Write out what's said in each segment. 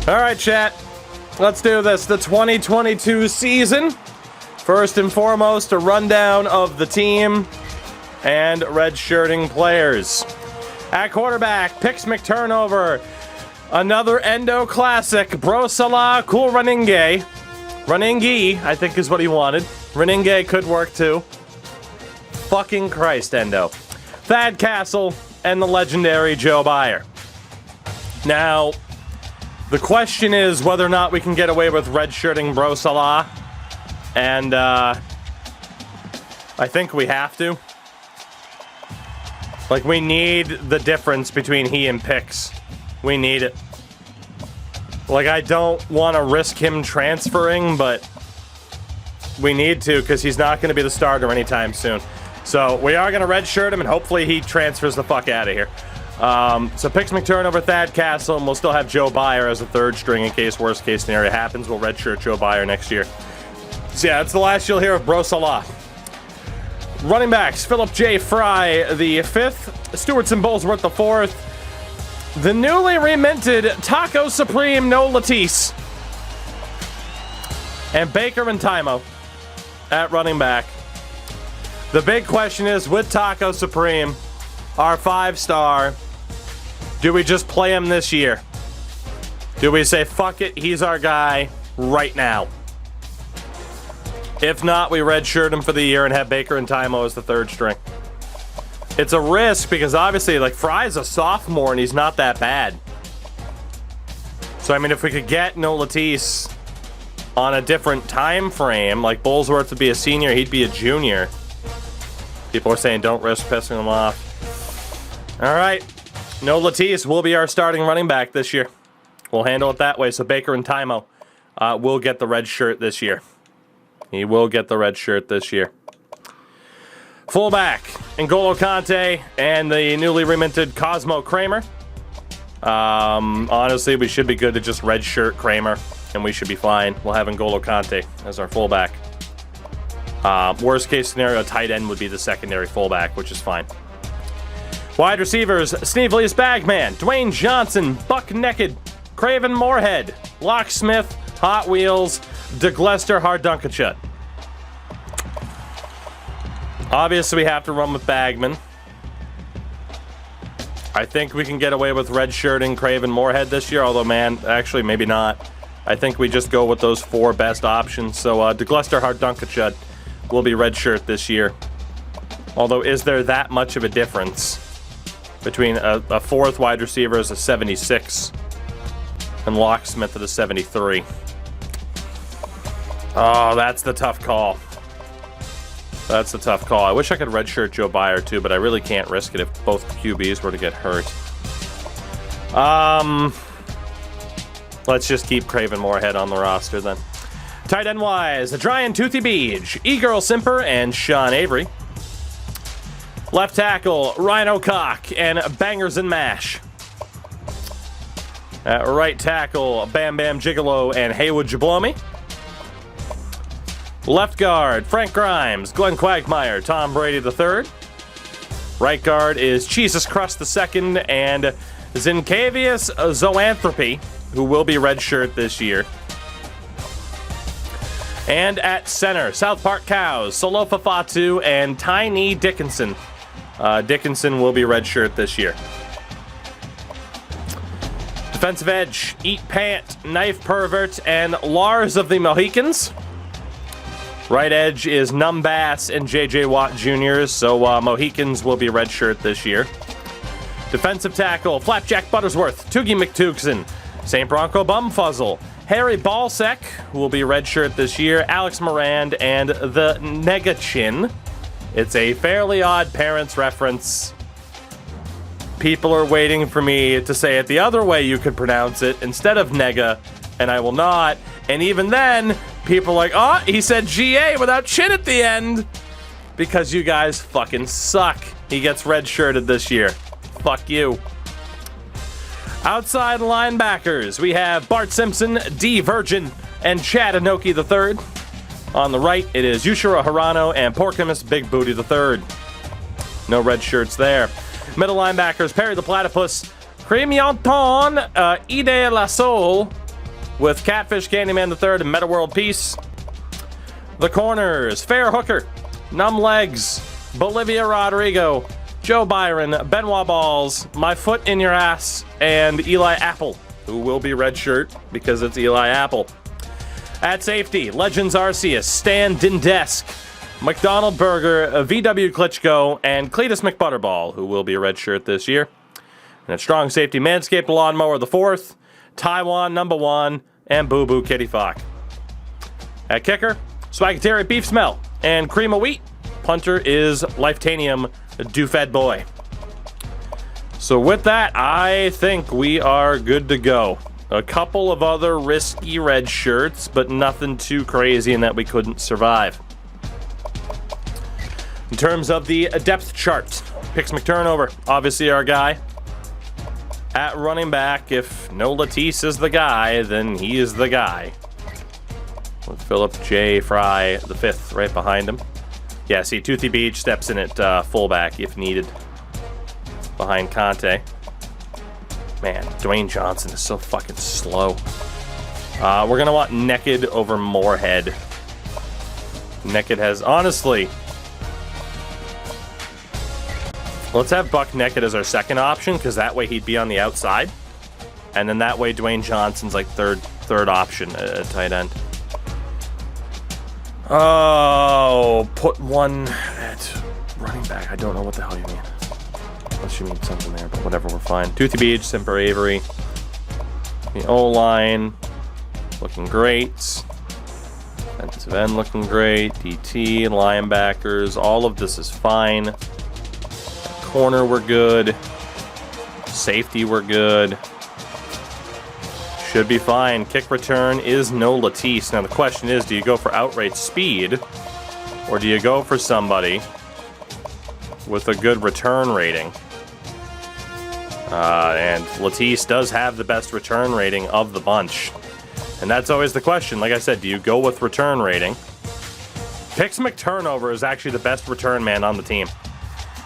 All right, chat. Let's do this. The 2022 season. First and foremost, a rundown of the team and redshirting players. At quarterback, picks McTurnover. Another Endo classic. Bro Salah, Cool Renenge. Renenge, I think is what he wanted. Renenge could work too. Fucking Christ, Endo. Thad Castle and the legendary Joe Buyer. Now, the question is whether or not we can get away with redshirting Bro Salah. And, I think we have to. Like, we need the difference between he and Picks. We need it. Like, I don't want to risk him transferring, but we need to because he's not going to be the starter anytime soon. So, we are going to redshirt him, and hopefully he transfers the fuck out of here. So Picks McTurnover, Thad Castle, and we'll still have Joe Buyer as a third string in case worst case scenario happens. We'll redshirt Joe Buyer next year. So yeah, that's the last you'll hear of Bro Salah. Running backs, Philip J. Fry, the fifth. Stewartson Bullsworth, the fourth. The newly reminted Taco Supreme, No Latisse. And Baker and Timo at running back. The big question is, with Taco Supreme, our 5-star, do we just play him this year? Do we say, fuck it, he's our guy right now? If not, we redshirt him for the year and have Baker and Timo as the third string. It's a risk because obviously, like, Fry's a sophomore and he's not that bad. So, I mean, if we could get No Latisse on a different time frame, like Bullsworth would be a senior, he'd be a junior. People are saying don't risk pissing him off. All right. No Latisse will be our starting running back this year. We'll handle it that way. So Baker and Timo will get the red shirt this year. He will get the red shirt this year. Fullback, N'Golo Kante and the newly reminted Cosmo Kramer. Honestly, we should be good to just redshirt Kramer, and we should be fine. We'll have N'Golo Kante as our fullback. Worst case scenario, tight end would be the secondary fullback, which is fine. Wide receivers, Sneevlius Bagman, Dwayne Johnson, Buck Naked, Craven Moorhead, Locksmith, Hot Wheels, DeGlester Hardunkachutt. Obviously, we have to run with Bagman. I think we can get away with redshirting Craven Moorhead this year, although, man, actually, maybe not. I think we just go with those 4 best options. So, DeGlester Hardunkachutt will be redshirt this year. Although, is there that much of a difference between a fourth wide receiver as a 76 and Locksmith at a 73? Oh, that's the tough call. That's the tough call. I wish I could redshirt Joe Buyer too, but I really can't risk it if both QBs were to get hurt. Let's just keep Craven Moorhead on the roster then. Tight end wise, Adrian Toothy Beach, E-Girl Simper, and Sean Avery. Left tackle, Rhino Cock and Bangers and Mash. At right tackle, Bam Bam Gigolo and Haywood Jablomi. Left guard, Frank Grimes, Glenn Quagmire, Tom Brady III. Right guard is Jesus Crust II and Zincavius Zoanthropy, who will be redshirt this year. And at center, South Park Cows, Salofa Fatu, and Tiny Dickinson. Dickinson will be redshirt this year. Defensive edge, Eat Pant, Knife Pervert, and Lars of the Mohicans. Right edge is Numbass and JJ Watt Jr., so Mohicans will be redshirt this year. Defensive tackle, Flapjack Buttersworth, Toogie McTookson, St. Bronco Bumfuzzle, Harry Ballsec will be redshirt this year, Alex Morand, and the Negachin. It's a Fairly Odd Parents reference. People are waiting for me to say it the other way you could pronounce it, instead of Nega, and I will not. And even then, people are like, oh, he said GA without chin at the end. Because you guys fucking suck. He gets redshirted this year. Fuck you. Outside linebackers, we have Bart Simpson, D. Virgin, and Chad Inoki III. On the right, it is Yushiro Hirano and Porcimus Big Booty III. No red shirts there. Middle linebackers, Perry the Platypus, Cremianton, Ide La Soul, with Catfish, Candyman III, and Meta World Peace. The corners, Fair Hooker, Numb Legs, Bolivia Rodrigo, Joe Byron, Benoit Balls, My Foot in Your Ass, and Eli Apple, who will be red shirt because it's Eli Apple. At safety, Legends Arceus, Stan Dindesk, McDonald Berger, VW Klitschko, and Cletus McButterball, who will be a red shirt this year. And at strong safety, Manscaped Lawnmower the 4th, Taiwan #1, and Boo Boo Kitty Fock. At kicker, Swagatari Beef Smell and Cream of Wheat. Punter is Lifetanium Doofed Boy. So with that, I think we are good to go. A couple of other risky red shirts, but nothing too crazy in that we couldn't survive. In terms of the depth chart, Picks McTurnover, obviously our guy. At running back, if no Latisse is the guy, then he is the guy. With Philip J. Fry the 5th right behind him. Yeah, see, Toothy Beach steps in at fullback if needed. Behind Conte. Man, Dwayne Johnson is so fucking slow. We're going to want Naked over Moorhead. Naked has, honestly... Let's have Buck Naked as our second option, because that way he'd be on the outside. And then that way Dwayne Johnson's like third option at tight end. Oh, put one at running back. I don't know what the hell you mean. Unless you mean something there, but whatever, we're fine. Toothy Beach, Semper Avery. The O-line looking great. Defensive end looking great. DT, linebackers, all of this is fine. Corner, we're good. Safety, we're good. Should be fine. Kick return is no Latisse. Now the question is, do you go for outright speed, or do you go for somebody with a good return rating? And Latisse does have the best return rating of the bunch. And that's always the question. Like I said, do you go with return rating? Picks McTurnover is actually the best return man on the team.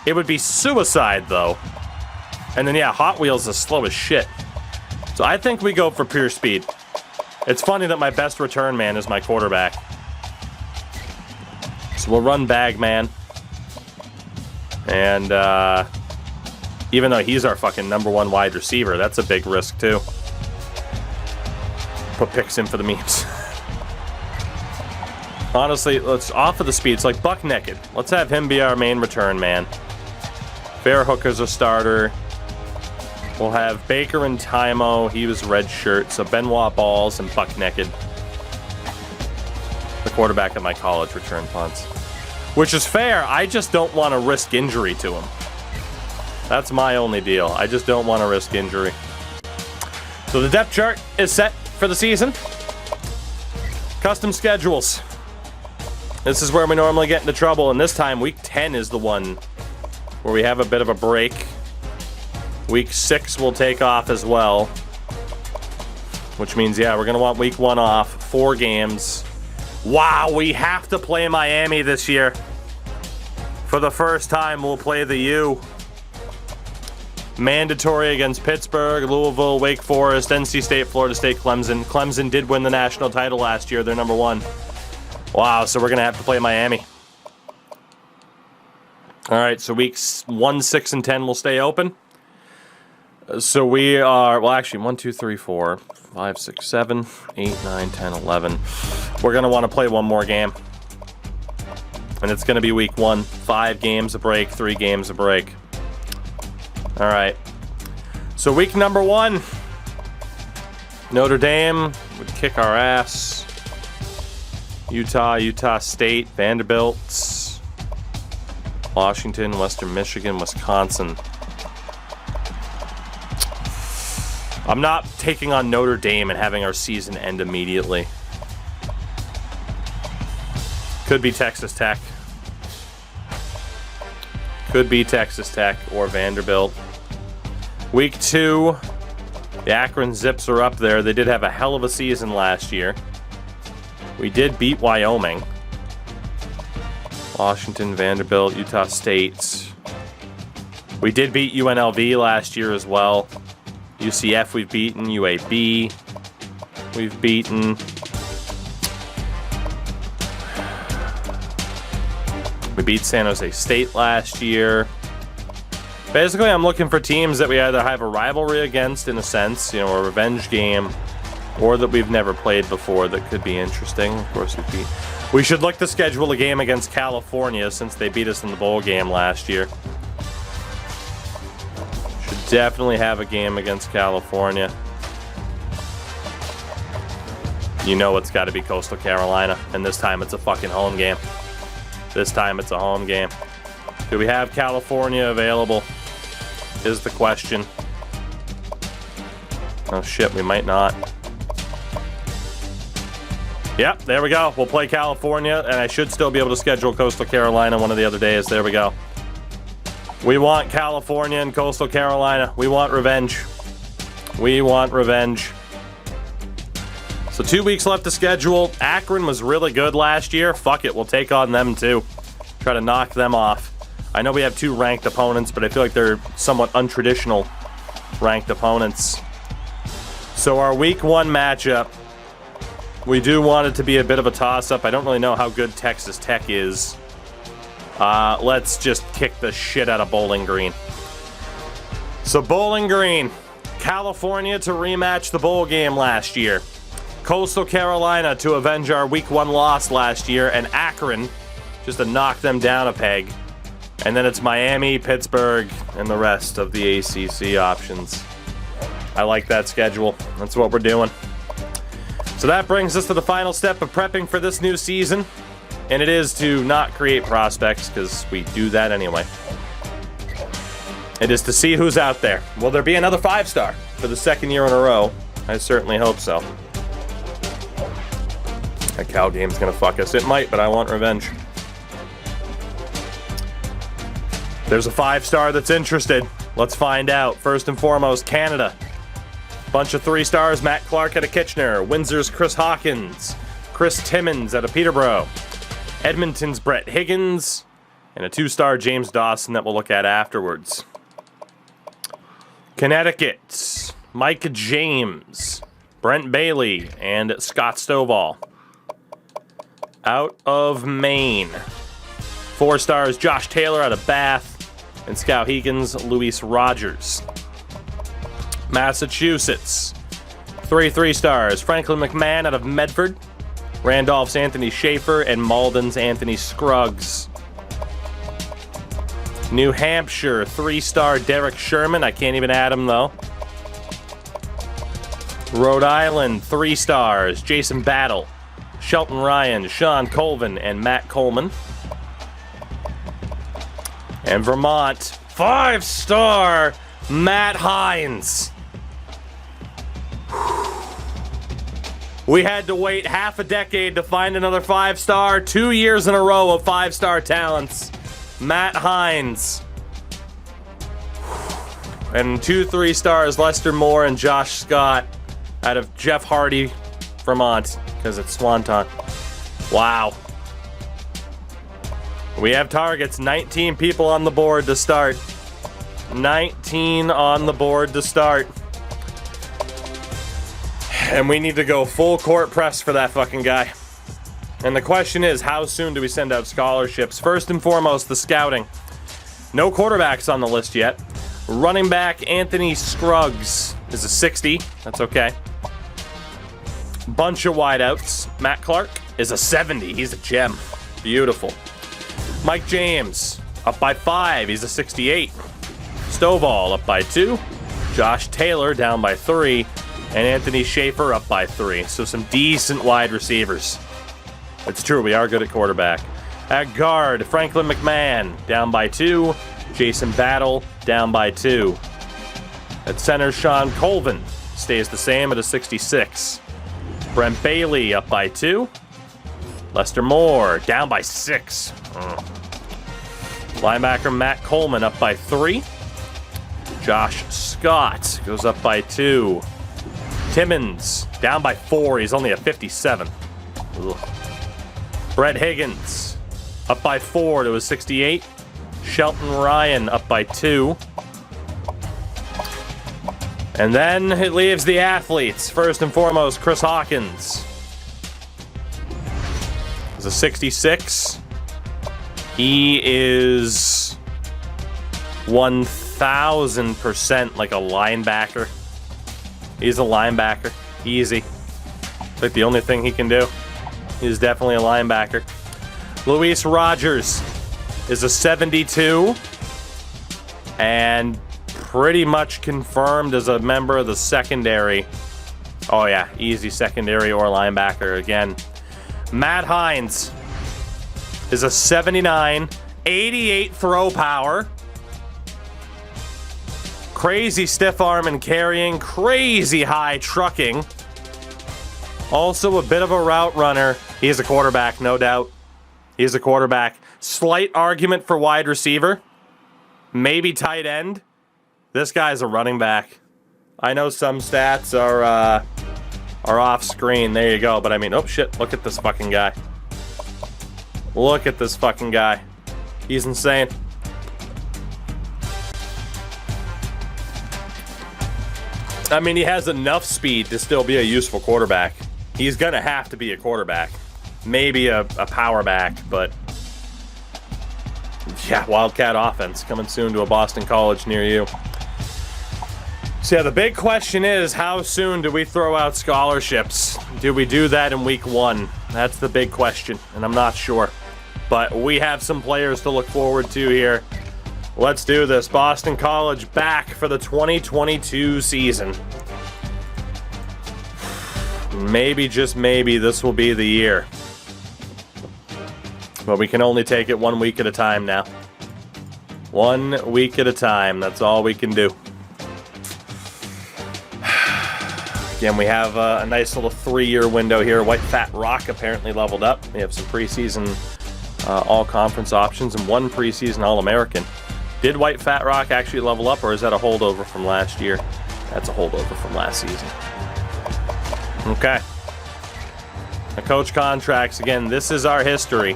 It would be suicide, though. And then, yeah, Hot Wheels is slow as shit. So I think we go for pure speed. It's funny that my best return man is my quarterback. So we'll run Bagman. And, even though he's our fucking #1 wide receiver, that's a big risk, too. Put Picks in for the memes. Honestly, let's offer the speed. It's like Buck Naked. Let's have him be our main return man. Fair Hooker's a starter. We'll have Baker and Tymo. He was red shirt. So Benoit Balls and Buck Naked. The quarterback of my college return punts. Which is fair. I just don't want to risk injury to him. That's my only deal. I just don't want to risk injury. So the depth chart is set for the season. Custom schedules. This is where we normally get into trouble. And this time, week 10 is the one where we have a bit of a break. Week 6 will take off as well. Which means, yeah, we're going to want week 1 off. 4 games. Wow, we have to play Miami this year. For the first time, we'll play the U. Mandatory against Pittsburgh, Louisville, Wake Forest, NC State, Florida State, Clemson. Clemson did win the national title last year. They're #1. Wow, so we're going to have to play Miami. All right, so weeks 1, 6, and 10 will stay open. So we are, well, actually, 1, 2, 3, 4, 5, 6, 7, 8, 9, 10, 11. We're going to want to play one more game. And it's going to be week 1. 5 games a break, 3 games a break. All right. So week #1. Notre Dame would kick our ass. Utah State, Vanderbilt, Washington, Western Michigan, Wisconsin. I'm not taking on Notre Dame and having our season end immediately. Could be Texas Tech. Could be Texas Tech or Vanderbilt. Week 2, the Akron Zips are up there. They did have a hell of a season last year. We did beat Wyoming. Washington, Vanderbilt, Utah State. We did beat UNLV last year as well. UCF we've beaten, UAB. we've beaten. We beat San Jose State last year. Basically, I'm looking for teams that we either have a rivalry against, in a sense, you know, a revenge game, or that we've never played before that could be interesting. Of course, we should look to schedule a game against California since they beat us in the bowl game last year. Should definitely have a game against California. You know it's got to be Coastal Carolina, and this time it's a fucking home game. This time it's a home game. Do we have California available? Is the question. Oh shit, we might not. Yep, there we go. We'll play California, and I should still be able to schedule Coastal Carolina one of the other days. There we go. We want California and Coastal Carolina. We want revenge. We want revenge. So 2 weeks left to schedule. Akron was really good last year. Fuck it, we'll take on them too. Try to knock them off. I know we have 2 ranked opponents, but I feel like they're somewhat untraditional ranked opponents. So our week 1 matchup, we do want it to be a bit of a toss-up. I don't really know how good Texas Tech is. Let's just kick the shit out of Bowling Green. So Bowling Green, California to rematch the bowl game last year. Coastal Carolina to avenge our week 1 loss last year, and Akron just to knock them down a peg. And then it's Miami, Pittsburgh, and the rest of the ACC options. I like that schedule. That's what we're doing. So that brings us to the final step of prepping for this new season. And it is to not create prospects, because we do that anyway. It is to see who's out there. Will there be another 5-star for the 2nd year in a row? I certainly hope so. That Cal game's gonna fuck us. It might, but I want revenge. There's a 5-star that's interested. Let's find out. First and foremost, Canada. Bunch of 3 stars. Matt Clark out of Kitchener. Windsor's Chris Hawkins. Chris Timmons out of Peterborough. Edmonton's Brett Higgins. And a 2-star James Dawson that we'll look at afterwards. Connecticut. Mike James. Brent Bailey. And Scott Stovall. Out of Maine. 4 stars. Josh Taylor out of Bath. And Skowhegan's Luis Rogers. Massachusetts. 3 stars. Franklin McMahon out of Medford. Randolph's Anthony Schaefer and Malden's Anthony Scruggs. New Hampshire. 3-star Derek Sherman. I can't even add him though. Rhode Island. 3 stars. Jason Battle. Shelton Ryan, Sean Colvin, and Matt Coleman. And Vermont, 5-star Matt Hines. We had to wait half a decade to find another 5-star. 2 years in a row of 5-star talents. Matt Hines. And 2 3-stars, Lester Moore and Josh Scott out of Jeff Hardy, Vermont, because it's Swanton. Wow. We have targets. 19 people on the board to start. 19 on the board to start. And we need to go full court press for that fucking guy. And the question is, how soon do we send out scholarships? First and foremost, the scouting. No quarterbacks on the list yet. Running back Anthony Scruggs is a 60. That's okay. Bunch of wideouts. Matt Clark is a 70. He's a gem. Beautiful. Mike James, up by 5. He's a 68. Stovall, up by 2. Josh Taylor, down by 3. And Anthony Schaefer, up by 3. So some decent wide receivers. It's true, we are good at quarterback. At guard, Franklin McMahon, down by 2. Jason Battle, down by 2. At center, Sean Colvin, stays the same at a 66. Brent Bailey, up by 2. Lester Moore, down by 6. Linebacker Matt Coleman, up by 3. Josh Scott goes up by 2. Timmons, down by 4. He's only a 57. Ugh. Brett Higgins, up by 4 to a 68. Shelton Ryan, up by 2. And then it leaves the athletes. First and foremost, Chris Hawkins. He's a 66. He is 1,000% like a linebacker. He's a linebacker. Easy. It's like the only thing he can do. He's definitely a linebacker. Luis Rogers is a 72. And pretty much confirmed as a member of the secondary. Oh yeah, easy secondary or linebacker again. Matt Hines is a 79, 88 throw power. Crazy stiff arm and carrying, crazy high trucking. Also a bit of a route runner. He's a quarterback, no doubt. He's a quarterback. Slight argument for wide receiver. Maybe tight end. This guy's a running back. I know some stats are off screen. There you go. But I mean, oh shit, look at this fucking guy. Look at this fucking guy. He's insane. I mean, he has enough speed to still be a useful quarterback. He's gonna have to be a quarterback. Maybe a power back, but yeah, Wildcat offense coming soon to a Boston college near you. So yeah, the big question is, how soon do we throw out scholarships? Do we do that in week 1? That's the big question, and I'm not sure. But we have some players to look forward to here. Let's do this. Boston College back for the 2022 season. Maybe, just maybe, this will be the year. But we can only take it 1 week at a time now. 1 week at a time. That's all we can do. Again, we have a nice little 3-year window here. White Fat Rock apparently leveled up. We have some preseason all-conference options and 1 preseason All-American. Did White Fat Rock actually level up, or is that a holdover from last year? That's a holdover from last season. Okay. The coach contracts. Again, this is our history.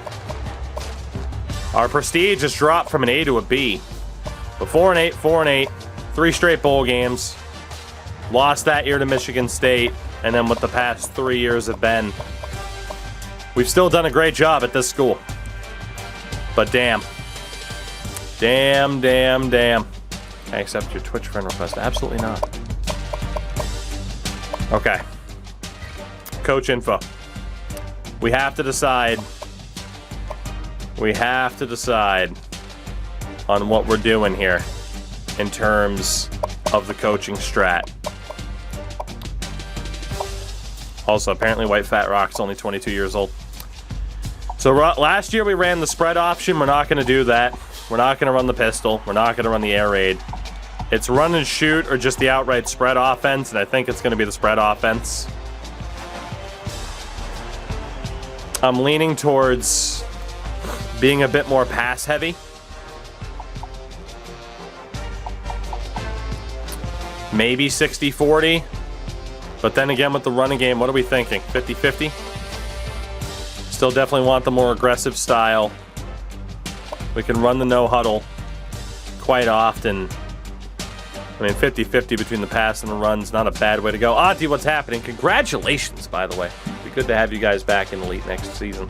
Our prestige has dropped from an A to a B. But 4-8, 4-8, 3 straight bowl games. Lost that year to Michigan State, and then what the past 3 years have been. We've still done a great job at this school. But damn. Damn. Can I accept your Twitch friend request? Absolutely not. Okay. Coach info. We have to decide. We have to decide on what we're doing here in terms of the coaching strat. Also, apparently White Fat Rock's only 22 years old. So last year we ran the spread option. We're not going to do that. We're not going to run the pistol. We're not going to run the air raid. It's run and shoot or just the outright spread offense, and I think it's going to be the spread offense. I'm leaning towards being a bit more pass heavy. Maybe 60-40. But then again, with the running game, what are we thinking? 50-50? Still definitely want the more aggressive style. We can run the no huddle quite often. I mean, 50-50 between the pass and the run's not a bad way to go. Auntie, what's happening? Congratulations, by the way. It'd be good to have you guys back in Elite next season,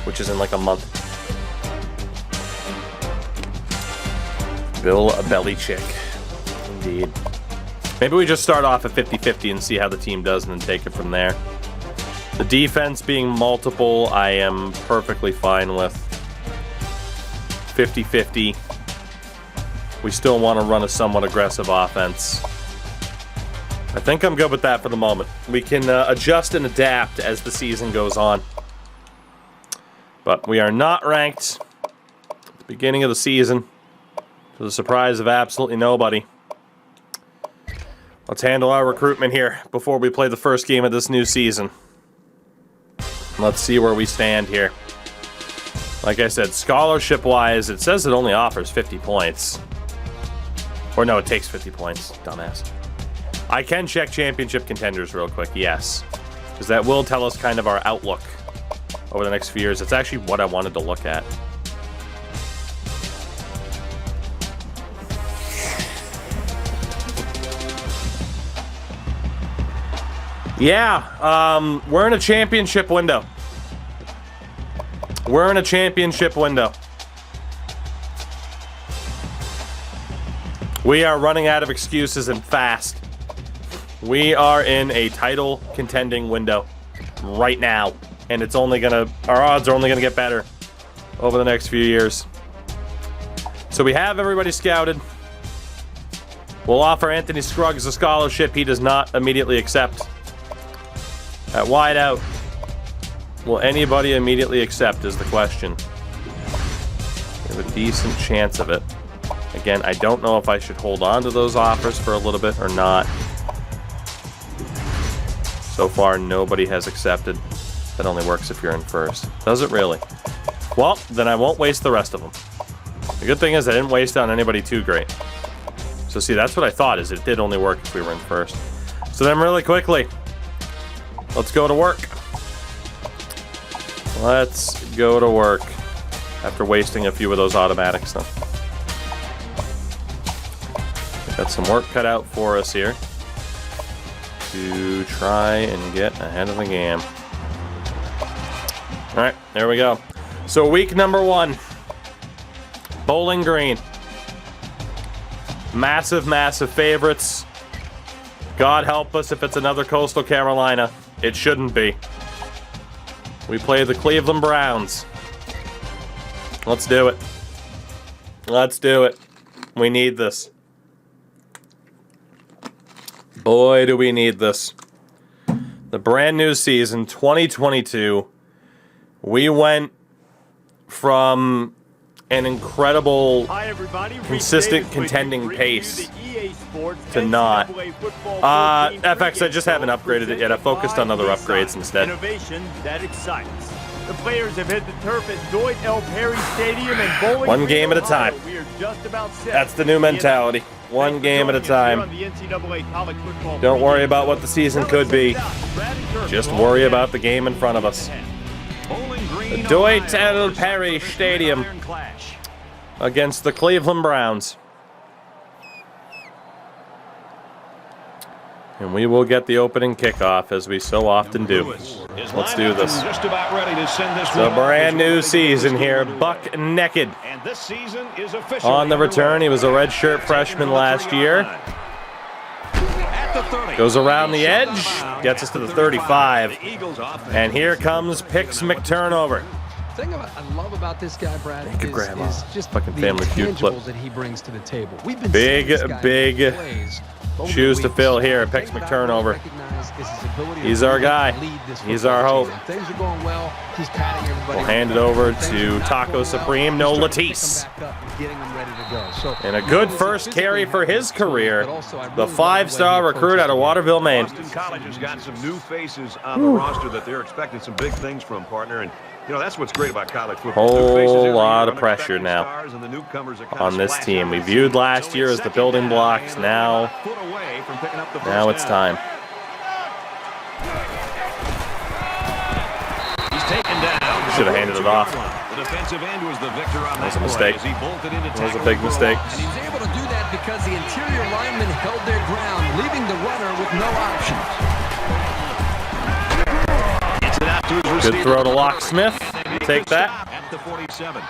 which is in like a month. Bill Belichick. Indeed. Maybe we just start off at 50-50 and see how the team does and then take it from there. The defense being multiple, I am perfectly fine with. 50-50. We still want to run a somewhat aggressive offense. I think I'm good with that for the moment. We can adjust and adapt as the season goes on. But we are not ranked at the beginning of the season, to the surprise of absolutely nobody. Let's handle our recruitment here before we play the first game of this new season. Let's see where we stand here. Like I said, scholarship-wise, it says it only offers 50 points. Or no, it takes 50 points, dumbass. I can check championship contenders real quick, yes. Because that will tell us kind of our outlook over the next few years. It's actually what I wanted to look at. Yeah, we're in a championship window. We're in a championship window. We are running out of excuses and fast. We are in a title contending window right now. And it's only gonna, our odds are only gonna get better over the next few years. So we have everybody scouted. We'll offer Anthony Scruggs a scholarship he does not immediately accept. At wideout, will anybody immediately accept is the question. We have a decent chance of it. Again, I don't know if I should hold on to those offers for a little bit or not. So far, nobody has accepted. That only works if you're in first. Does it really? Well, then I won't waste the rest of them. The good thing is I didn't waste on anybody too great. So see, that's what I thought, is it did only work if we were in first. So then really quickly, let's go to work. Let's go to work. After wasting a few of those automatics though. Got some work cut out for us here to try and get ahead of the game. All right, there we go. So week number 1, Bowling Green. Massive, massive favorites. God help us if it's another Coastal Carolina. It shouldn't be. We play the Cleveland Browns. Let's do it. Let's do it. We need this. Boy, do we need this. The brand new season, 2022. We went from an incredible, consistent contending pace to not. FX, I just haven't upgraded it yet. I focused on other upgrades instead. Innovation that excites. The players have hit the turf at Dwight L. Perry Stadium and Bowling One game at a time. We are just about set. That's the new mentality. One game at a time. Don't worry about what the season could be. Just worry about the game in front of us. The Dwight L. Perry Stadium against the Cleveland Browns. And we will get the opening kickoff, as we so often do. Let's do this. It's a brand new season here, buck naked. On the return, he was a redshirt freshman last year. Goes around the edge, gets us to the 35. And here comes Pix McTurnover. The thing I love about this guy, Brad, is just fucking the Family Feud clip. intangibles that he brings to the table. We've been Big shoes to fill here. Pix McTurnover. He's our guy. He's our hope. Things are going well. He's patting everybody. We'll hand it over to Taco Supreme, no Latisse. And a good first carry for his career. The 5-star recruit out of Waterville, Maine. Boston College has got some new faces on the roster that they're expecting some big things from, partner. And you know, that's what's great about college football. Whole lot of pressure now on this team. We viewed last year as the building blocks. Now it's time. Should have handed it off. That was a mistake. That was a big mistake. And he was able to do that because the interior linemen held their ground, leaving the runner with no options. Good throw to Locksmith. Take that.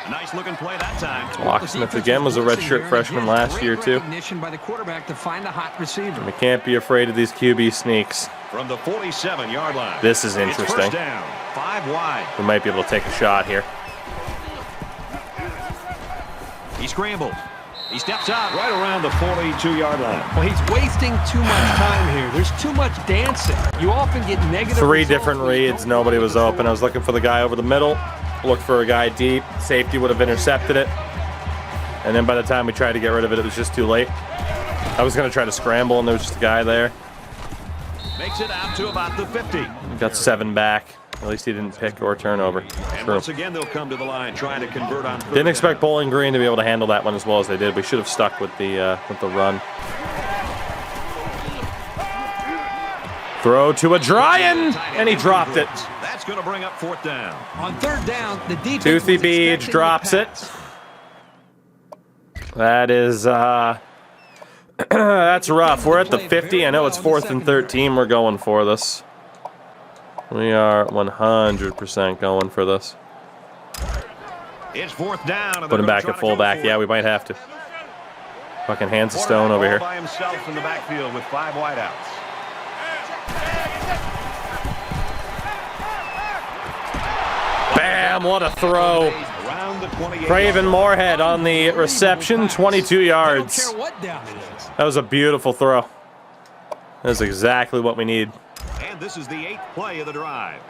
Nice looking play that time. Locksmith again was a redshirt freshman last year too. By the quarterback to find a hot receiver. We can't be afraid of these QB sneaks. From the 47-yard line. This is interesting. First down, 5 wide. We might be able to take a shot here. He scrambled. He steps out right around the 42-yard line. Well, he's wasting too much time here. There's too much dancing. You often get negative. 3 different reads. Nobody was open. I was looking for the guy over the middle. Looked for a guy deep. Safety would have intercepted it. And then by the time we tried to get rid of it, it was just too late. I was going to try to scramble, and there was just a guy there. Makes it out to about the 50. Got 7 back. At least he didn't pick or turnover. And once again, they'll come to the line trying to convert on. Didn't expect Bowling Green to be able to handle that one as well as they did. We should have stuck with the run. Throw to Adrian, and he dropped it. That's going to bring up 4th down. On 3rd down, the defense. Toothy Beach drops it. That is that's rough. We're at the 50. I know it's 4th and 13. We're going for this. We are 100% going for this. It's 4th down. Put him back at fullback. Yeah, we might have to. Fucking hands of stone over here. By himself in the backfield with 5 wideouts. Bam, what a throw. Craven Moorhead on the reception, 22 yards. That was a beautiful throw. That's exactly what we need. And this is the 8th play of the drive.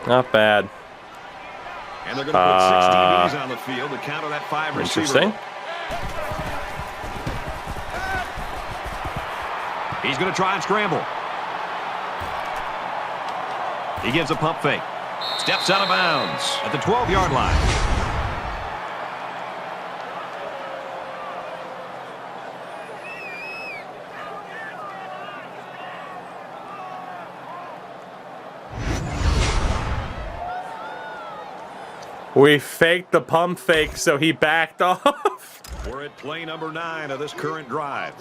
Not bad. And they're going to put 6 DBs on the field to counter that 5 receiver. Interesting. He's going to try and scramble. He gives a pump fake. Steps out of bounds at the 12-yard line. We faked the pump fake, so he backed off. We're at play number 9 of this current drive.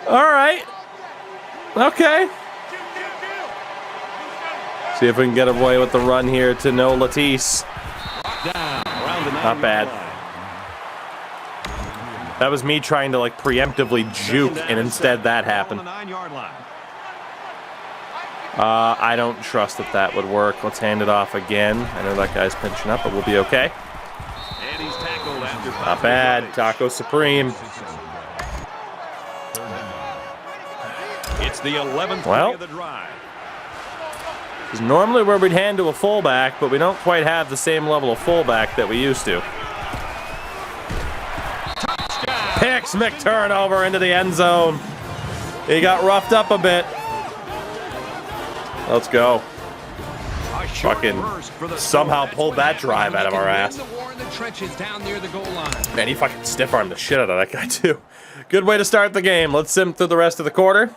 All right. Okay. See if we can get away with the run here to no Latisse. Not bad. That was me trying to like preemptively juke, and instead that happened. I don't trust that that would work. Let's hand it off again. I know that guy's pinching up, but we'll be okay. And he's tackled after not bad. Taco Supreme. It's the 11th play of the drive. Is normally where we'd hand to a fullback, but we don't quite have the same level of fullback that we used to. Picks McTurnover into the end zone. He got roughed up a bit. Let's go. Fucking somehow pulled that drive out of our ass. Man, he fucking stiff-armed the shit out of that guy, too. Good way to start the game. Let's sim through the rest of the quarter.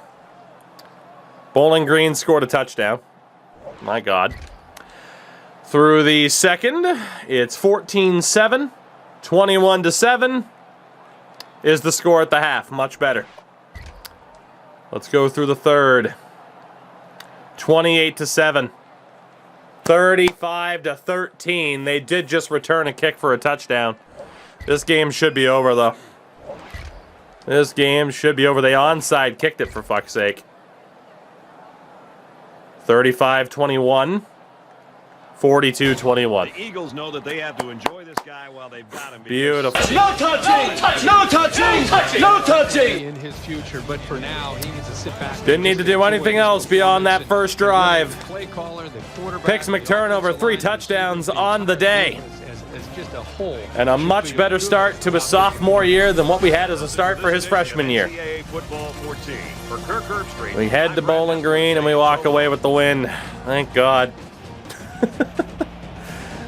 Bowling Green scored a touchdown. My God. Through the second, it's 14-7. 21-7 is the score at the half. Much better. Let's go through the third. 28-7. 35-13. They did just return a kick for a touchdown. This game should be over, though. This game should be over. They onside kicked it, for fuck's sake. 35-21. 42-21. The Eagles know that they have to enjoy this guy while they've got him. Beautiful. No touching! No touching! No touching! In his future, but for now, he needs to sit back. Didn't need to do anything else beyond that first drive. Picks McTurnover, 3 touchdowns on the day. And a much better start to his sophomore year than what we had as a start for his freshman year. We head to Bowling Green and we walk away with the win. Thank God.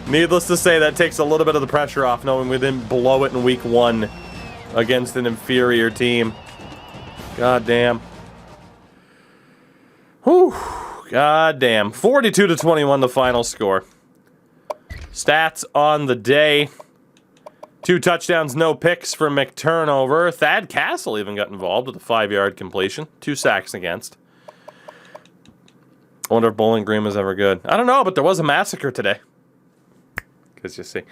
Needless to say, that takes a little bit of the pressure off, knowing we didn't blow it in week 1 against an inferior team. God damn. Whew. God damn. 42-21 the final score. Stats on the day. 2 touchdowns, no picks from McTurnover. Thad Castle even got involved with a 5-yard completion. 2 sacks against. I wonder if Bowling Green was ever good. I don't know, but there was a massacre today. Because you see.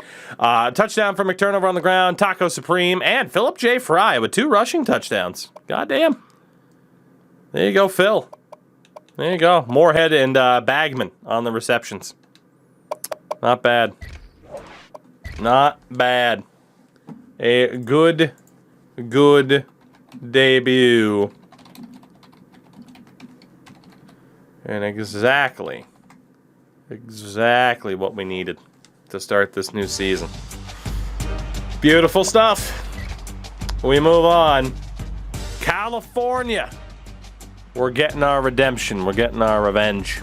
Touchdown from McTurnover on the ground, Taco Supreme, and Philip J. Fry with 2 rushing touchdowns. Goddamn. There you go, Phil. There you go. Moorhead and Bagman on the receptions. Not bad. Not bad. A good debut. And exactly what we needed to start this new season. Beautiful stuff. We move on. California. We're getting our redemption. We're getting our revenge.